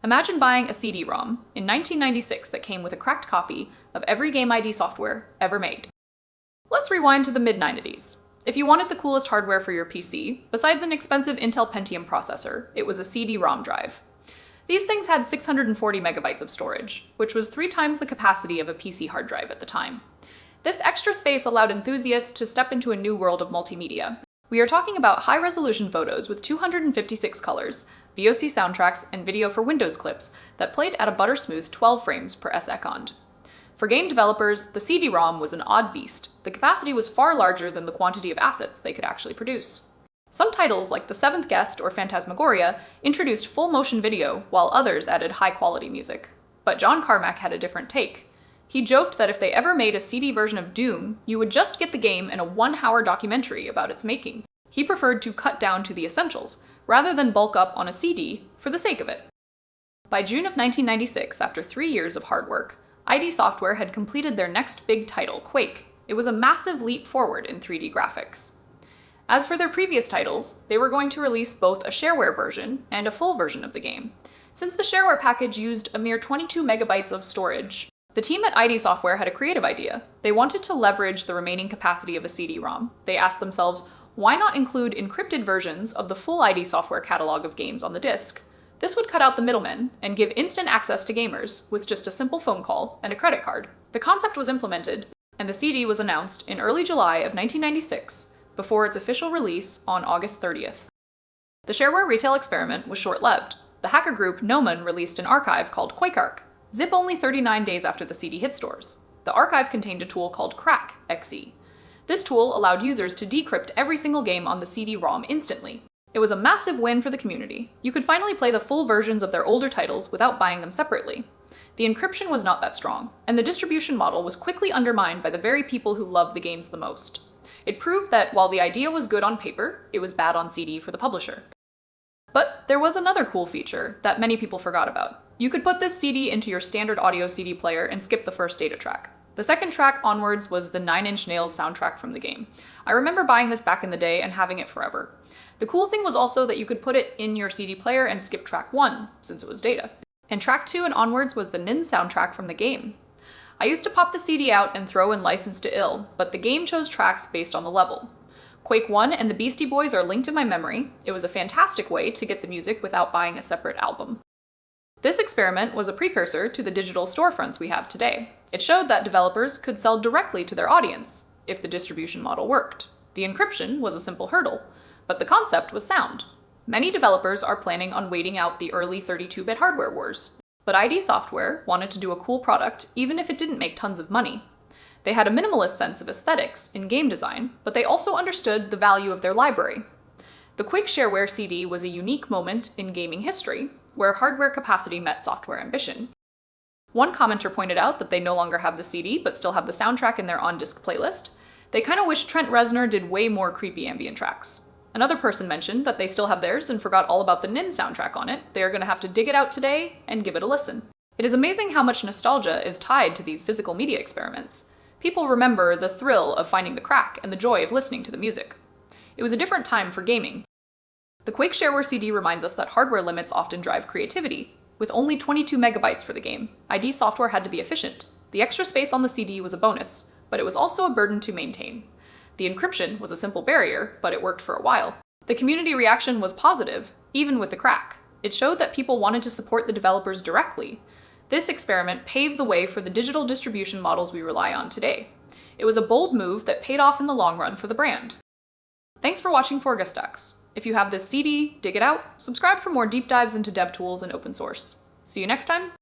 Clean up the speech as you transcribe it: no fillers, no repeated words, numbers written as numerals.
Imagine buying a CD-ROM in 1996 that came with a cracked copy of every game ID software ever made. Let's rewind to the mid-90s. If you wanted the coolest hardware for your PC, besides an expensive Intel Pentium processor, it was a CD-ROM drive. These things had 640 megabytes of storage, which was 3 times the capacity of a PC hard drive at the time. This extra space allowed enthusiasts to step into a new world of multimedia. We are talking about high-resolution photos with 256 colors, VOC soundtracks, and video for Windows clips that played at a buttersmooth 12 frames per second. For game developers, the CD-ROM was an odd beast. The capacity was far larger than the quantity of assets they could actually produce. Some titles, like The Seventh Guest or Phantasmagoria, introduced full-motion video, while others added high-quality music. But John Carmack had a different take. He joked that if they ever made a CD version of Doom, you would just get the game and a 1-hour documentary about its making. He preferred to cut down to the essentials, rather than bulk up on a CD for the sake of it. By June of 1996, after 3 years of hard work, ID Software had completed their next big title, Quake. It was a massive leap forward in 3D graphics. As for their previous titles, they were going to release both a shareware version and a full version of the game. Since the shareware package used a mere 22 megabytes of storage, the team at ID Software had a creative idea. They wanted to leverage the remaining capacity of a CD-ROM. They asked themselves, why not include encrypted versions of the full ID Software catalog of games on the disk? This would cut out the middlemen and give instant access to gamers with just a simple phone call and a credit card. The concept was implemented, and the CD was announced in early July of 1996, before its official release on August 30th. The shareware retail experiment was short-lived. The hacker group GNOMON released an archive called QuakeArch, zip only 39 days after the CD hit stores. The archive contained a tool called crack.exe. This tool allowed users to decrypt every single game on the CD-ROM instantly. It was a massive win for the community. You could finally play the full versions of their older titles without buying them separately. The encryption was not that strong, and the distribution model was quickly undermined by the very people who loved the games the most. It proved that while the idea was good on paper, it was bad on CD for the publisher. But there was another cool feature that many people forgot about. You could put this CD into your standard audio CD player and skip the first data track. The second track onwards was the 9 Inch Nails soundtrack from the game. I remember buying this back in the day and having it forever. The cool thing was also that you could put it in your CD player and skip track 1, since it was data. And track 2 and onwards was the NIN soundtrack from the game. I used to pop the CD out and throw in License to Ill, but the game chose tracks based on the level. Quake 1 and the Beastie Boys are linked in my memory. It was a fantastic way to get the music without buying a separate album. This experiment was a precursor to the digital storefronts we have today. It showed that developers could sell directly to their audience, if the distribution model worked. The encryption was a simple hurdle, but the concept was sound. Many developers are planning on waiting out the early 32-bit hardware wars. But ID Software wanted to do a cool product even if it didn't make tons of money. They had a minimalist sense of aesthetics in game design, but they also understood the value of their library. The Quake Shareware CD was a unique moment in gaming history, where hardware capacity met software ambition. One commenter pointed out that they no longer have the CD, but still have the soundtrack in their on-disc playlist. They kinda wish Trent Reznor did way more creepy ambient tracks. Another person mentioned that they still have theirs and forgot all about the NIN soundtrack on it. They are gonna have to dig it out today and give it a listen. It is amazing how much nostalgia is tied to these physical media experiments. People remember the thrill of finding the crack and the joy of listening to the music. It was a different time for gaming. The Quake Shareware CD reminds us that hardware limits often drive creativity. With only 22 megabytes for the game, ID Software had to be efficient. The extra space on the CD was a bonus, but it was also a burden to maintain. The encryption was a simple barrier, but it worked for a while. The community reaction was positive, even with the crack. It showed that people wanted to support the developers directly. This experiment paved the way for the digital distribution models we rely on today. It was a bold move that paid off in the long run for the brand. Thanks for watching ForgeStacx. If you have this CD, dig it out, subscribe for more deep dives into dev tools and open source. See you next time.